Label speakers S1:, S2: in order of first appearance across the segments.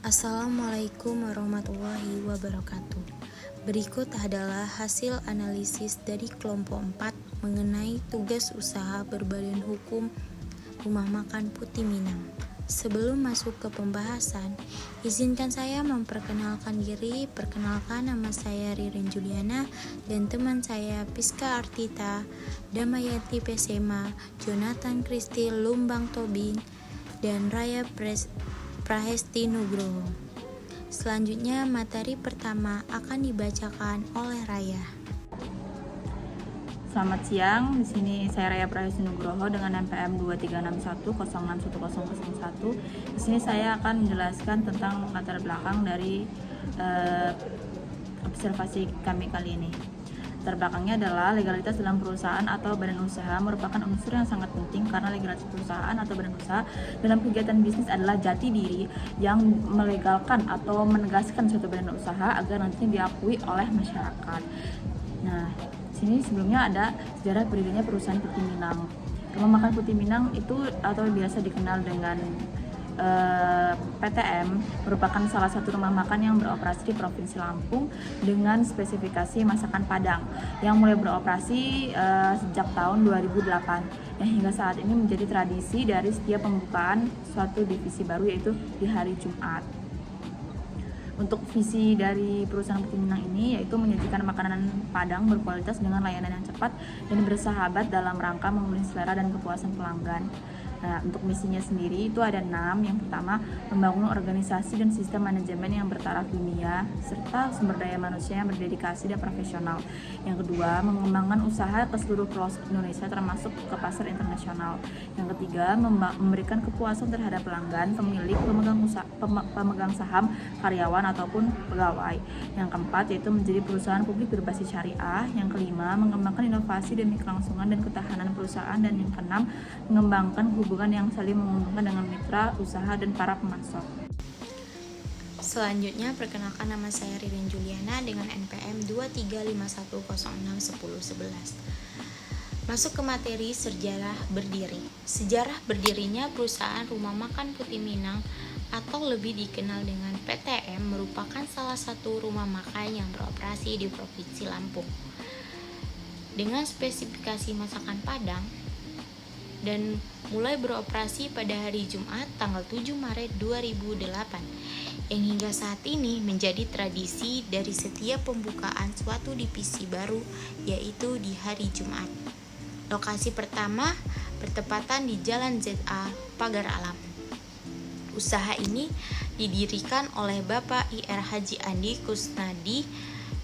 S1: Assalamualaikum warahmatullahi wabarakatuh. Berikut adalah hasil analisis dari kelompok 4 mengenai tugas usaha berbadan hukum Rumah Makan Putih Minang. Sebelum masuk ke pembahasan, izinkan saya memperkenalkan diri. Perkenalkan, nama saya Ririn Juliana dan teman saya Piska Artita, Damayati Pesema, Jonathan Kristi Lumbang Tobing, dan Raya Prahesti Nugroho. Selanjutnya, materi pertama akan dibacakan oleh Raya.
S2: Selamat siang, di sini saya Raya Prahesti Nugroho dengan NPM 2361061001. Di sini saya akan menjelaskan tentang latar belakang dari observasi kami kali ini. Latar belakangnya adalah legalitas dalam perusahaan atau badan usaha merupakan unsur yang sangat penting karena legalitas perusahaan atau badan usaha dalam kegiatan bisnis adalah jati diri yang melegalkan atau menegaskan suatu badan usaha agar nantinya diakui oleh masyarakat. Nah, sini sebelumnya ada sejarah berdirinya perusahaan Putih Minang. Rumah Makan Putih Minang itu atau biasa dikenal dengan PTM merupakan salah satu rumah makan yang beroperasi di Provinsi Lampung dengan spesifikasi masakan Padang yang mulai beroperasi sejak tahun 2008 yang hingga saat ini menjadi tradisi dari setiap pembukaan suatu divisi baru, yaitu di hari Jumat. Untuk visi dari perusahaan Putih Minang ini yaitu menyajikan makanan Padang berkualitas dengan layanan yang cepat dan bersahabat dalam rangka memenuhi selera dan kepuasan pelanggan. Nah, untuk misinya sendiri itu ada 6. Yang pertama, membangun organisasi dan sistem manajemen yang bertaraf dunia serta sumber daya manusia yang berdedikasi dan profesional. Yang kedua, mengembangkan usaha ke seluruh pelosok Indonesia termasuk ke pasar internasional. Yang ketiga, memberikan kepuasan terhadap pelanggan, pemilik, pemegang saham, karyawan ataupun pegawai. Yang keempat, yaitu menjadi perusahaan publik berbasis syariah. Yang kelima, mengembangkan inovasi demi kelangsungan dan ketahanan perusahaan. Dan yang keenam, mengembangkan hubungan yang saling menguntungkan dengan mitra usaha dan para pemasok.
S1: Selanjutnya, perkenalkan, nama saya Ririn Juliana dengan NPM 2351061011. Masuk ke materi sejarah berdiri. Sejarah berdirinya perusahaan Rumah Makan Putih Minang atau lebih dikenal dengan PTM merupakan salah satu rumah makan yang beroperasi di Provinsi Lampung dengan spesifikasi masakan Padang dan mulai beroperasi pada hari Jumat tanggal 7 Maret 2008 yang hingga saat ini menjadi tradisi dari setiap pembukaan suatu divisi baru, yaitu di hari Jumat. Lokasi pertama bertepatan di Jalan ZA Pagar Alam. Usaha ini didirikan oleh Bapak IR Haji Andi Kusnadi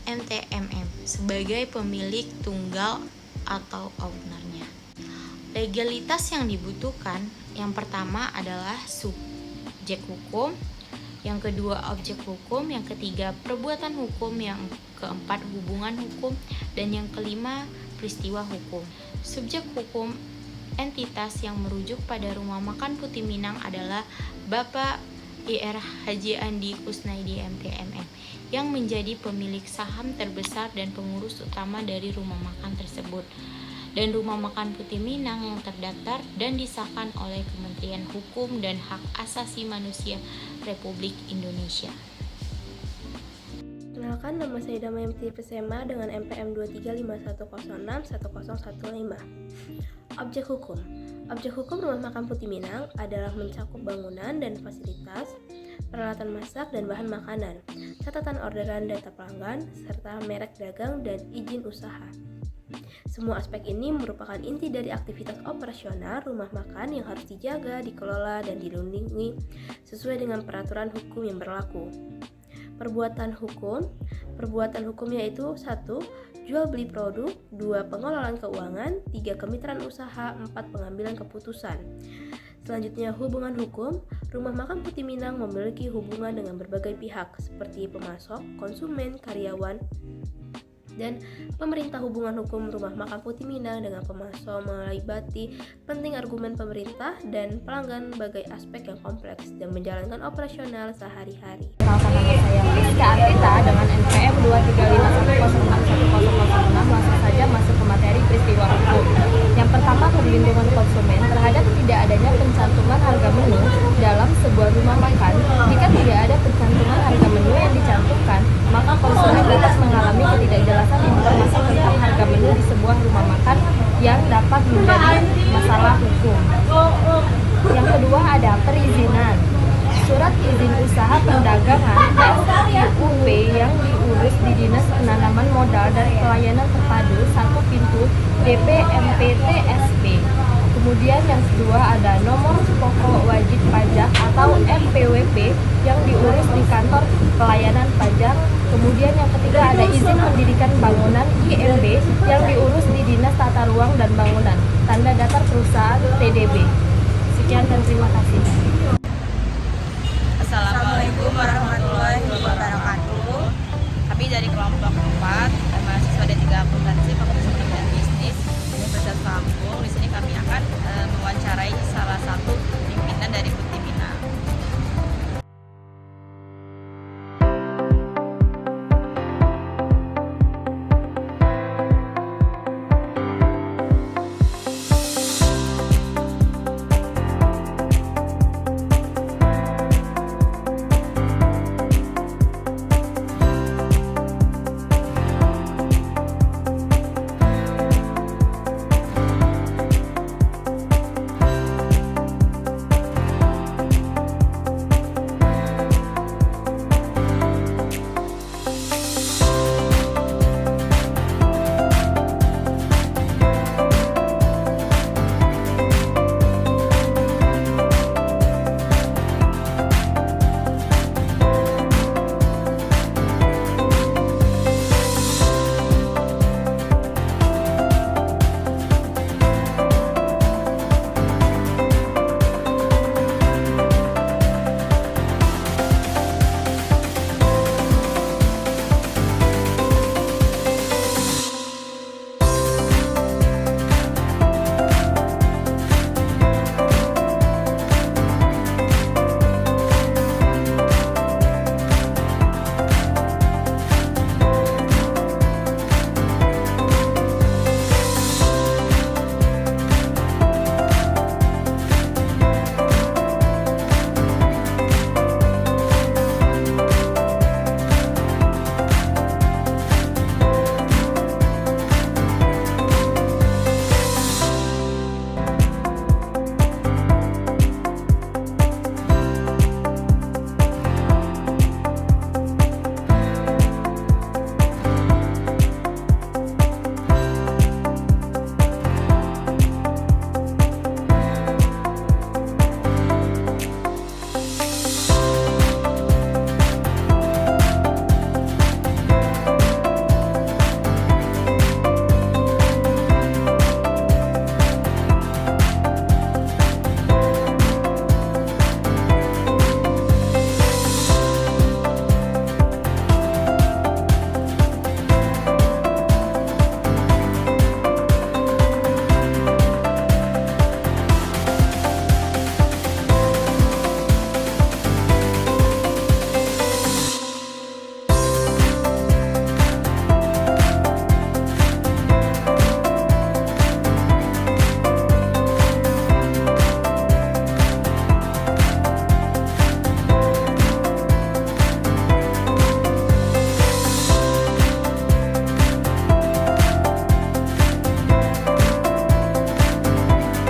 S1: MTMM sebagai pemilik tunggal atau ownernya. Legalitas yang dibutuhkan, yang pertama adalah subjek hukum, yang kedua objek hukum, yang ketiga perbuatan hukum, yang keempat hubungan hukum, dan yang kelima peristiwa hukum. Subjek hukum entitas yang merujuk pada Rumah Makan Putih Minang adalah Bapak IR Haji Andi Kusnaidi MTMM yang menjadi pemilik saham terbesar dan pengurus utama dari rumah makan tersebut, dan Rumah Makan Putih Minang yang terdaftar dan disahkan oleh Kementerian Hukum dan Hak Asasi Manusia Republik Indonesia.
S3: Kenalkan, nama saya Damayati Pesema dengan NPM 2351061015. Objek hukum. Objek hukum Rumah Makan Putih Minang adalah mencakup bangunan dan fasilitas, peralatan masak dan bahan makanan, catatan orderan data pelanggan, serta merek dagang dan izin usaha. Semua aspek ini merupakan inti dari aktivitas operasional rumah makan yang harus dijaga, dikelola, dan dilindungi sesuai dengan peraturan hukum yang berlaku. Perbuatan hukum yaitu 1. Jual beli produk, 2. Pengelolaan keuangan, 3. Kemitraan usaha, 4. Pengambilan keputusan. Selanjutnya, hubungan hukum. Rumah Makan Putih Minang memiliki hubungan dengan berbagai pihak seperti pemasok, konsumen, karyawan, dan pemerintah. Hubungan hukum Rumah Makan Putih Minang dengan pemasok melibatkan penting argumen pemerintah dan pelanggan sebagai aspek yang kompleks dan menjalankan operasional sehari-hari.
S2: Nama saya Piska Artita dengan NPM 2351061006. Langsung saja masuk ke materi peristiwa hukum. Yang pertama, perlindungan konsumen terhadap tidak adanya pencantuman harga menu dalam sebuah rumah makan jika tidak ada
S4: izin usaha perdagangan (SIUP) yang diurus di Dinas Penanaman Modal dan Pelayanan Terpadu satu pintu DPMPTSP. Kemudian yang kedua ada nomor pokok wajib pajak atau NPWP yang diurus di kantor pelayanan pajak. Kemudian yang ketiga ada izin mendirikan bangunan IMB yang diurus di Dinas Tata Ruang dan Bangunan, tanda daftar perusahaan TDB. Sekian dan terima kasih.
S5: Assalamualaikum warahmatullahi wabarakatuh. Kami dari kelompok 4 mahasiswa D3 Akuntansi Fakultas Ekonomi dan Bisnis Universitas Lampung. Di sini kami akan mewawancarai salah satu pimpinan dari